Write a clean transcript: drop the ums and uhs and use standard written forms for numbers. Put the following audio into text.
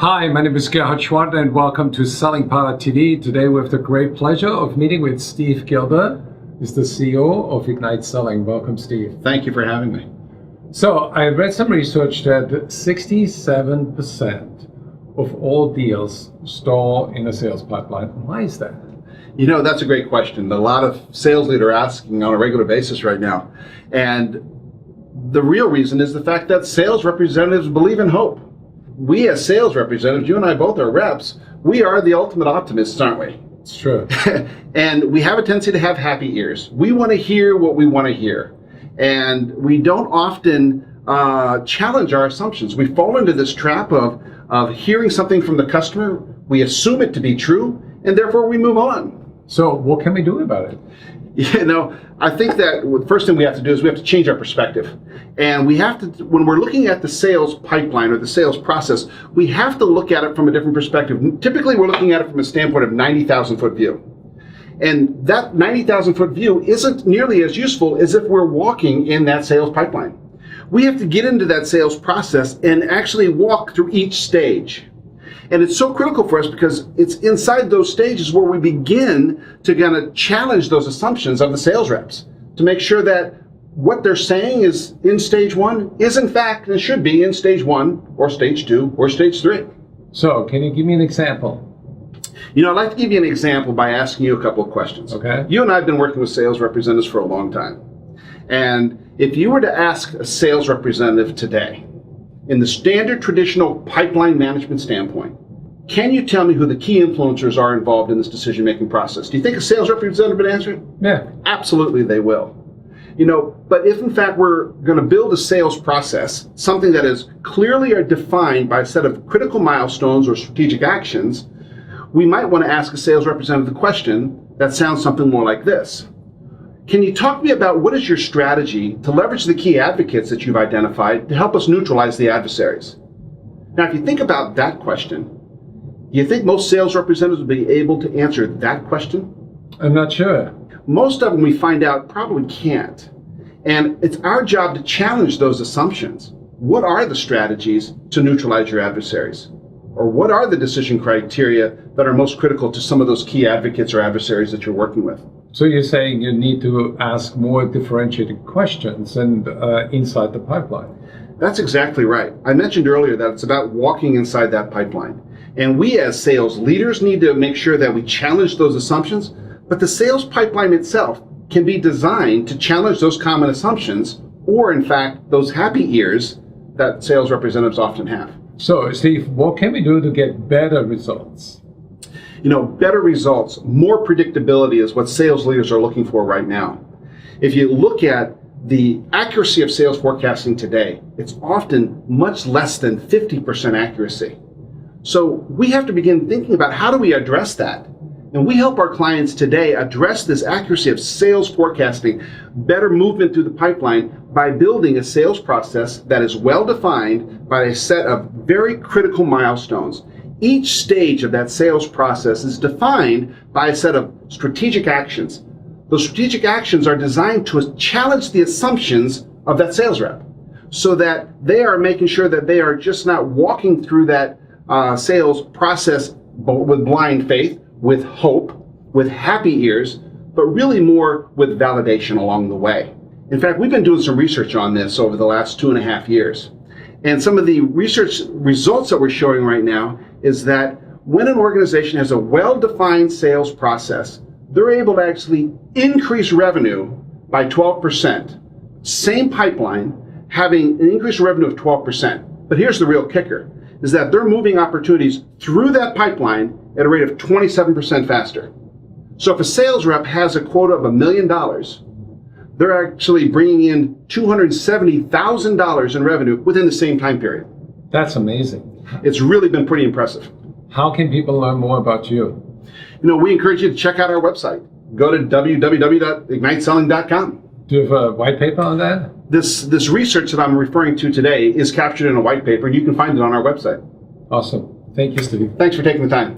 Hi, my name is Gielda and welcome to Selling Power TV. Today we have the great pleasure of meeting with Steve Gielda. He's the CEO of Ignite Selling. Welcome, Steve. Thank you for having me. So I read some research that 67% of all deals stall in a sales pipeline. Why is that? You know, that's a great question that a lot of sales leaders are asking on a regular basis right now. And the real reason is the fact that sales representatives believe in hope. We as sales representatives, you and I both are reps, we are the ultimate optimists, aren't we? It's true. And we have a tendency to have happy ears. We want to hear what we want to hear. And we don't often challenge our assumptions. We fall into this trap of hearing something from the customer, we assume it to be true, and therefore we move on. So what can we do about it? You know, I think that the first thing we have to do is we have to change our perspective. And we have to, when we're looking at the sales pipeline or the sales process, we have to look at it from a different perspective. Typically, we're looking at it from a standpoint of 90,000 foot view. And that 90,000 foot view isn't nearly as useful as if we're walking in that sales pipeline. We have to get into that sales process and actually walk through each stage. And it's so critical for us because it's inside those stages where we begin to kind of challenge those assumptions of the sales reps to make sure that what they're saying is in stage one is in fact and should be in stage one or stage two or stage three. So can you give me an example? You know, I'd like to give you an example by asking you a couple of questions. Okay. You and I have been working with sales representatives for a long time. And if you were to ask a sales representative today, in the standard traditional pipeline management standpoint, can you tell me who the key influencers are involved in this decision-making process? Do you think a sales representative would answer it? Yeah. Absolutely, they will. You know, but if in fact we're going to build a sales process, something that is clearly defined by a set of critical milestones or strategic actions, we might want to ask a sales representative the question that sounds something more like this. Can you talk to me about what is your strategy to leverage the key advocates that you've identified to help us neutralize the adversaries? Now, if you think about that question, do you think most sales representatives will be able to answer that question? I'm not sure. Most of them, we find out, probably can't. And it's our job to challenge those assumptions. What are the strategies to neutralize your adversaries? Or what are the decision criteria that are most critical to some of those key advocates or adversaries that you're working with? So you're saying you need to ask more differentiated questions and inside the pipeline. That's exactly right. I mentioned earlier that it's about walking inside that pipeline. And we as sales leaders need to make sure that we challenge those assumptions, but the sales pipeline itself can be designed to challenge those common assumptions or, in fact, those happy ears that sales representatives often have. So, Steve, what can we do to get better results? You know, better results, more predictability is what sales leaders are looking for right now. If you look at the accuracy of sales forecasting today, it's often much less than 50% accuracy. So we have to begin thinking about how do we address that? And we help our clients today address this accuracy of sales forecasting, better movement through the pipeline by building a sales process that is well defined by a set of very critical milestones. Each stage of that sales process is defined by a set of strategic actions. Those strategic actions are designed to challenge the assumptions of that sales rep so that they are making sure that they are just not walking through that sales process with blind faith, with hope, with happy ears, but really more with validation along the way. In fact, we've been doing some research on this over the last 2.5 years. And some of the research results that we're showing right now is that when an organization has a well-defined sales process, they're able to actually increase revenue by 12%. Same pipeline, having an increased revenue of 12%. But here's the real kicker, is that they're moving opportunities through that pipeline at a rate of 27% faster. So if a sales rep has a quota of $1 million, they're actually bringing in $270,000 in revenue within the same time period. That's amazing. It's really been pretty impressive. How can people learn more about you? You know, we encourage you to check out our website. Go to www.igniteselling.com. Do you have a white paper on that? This research that I'm referring to today is captured in a white paper, and you can find it on our website. Awesome. Thank you, Steve. Thanks for taking the time.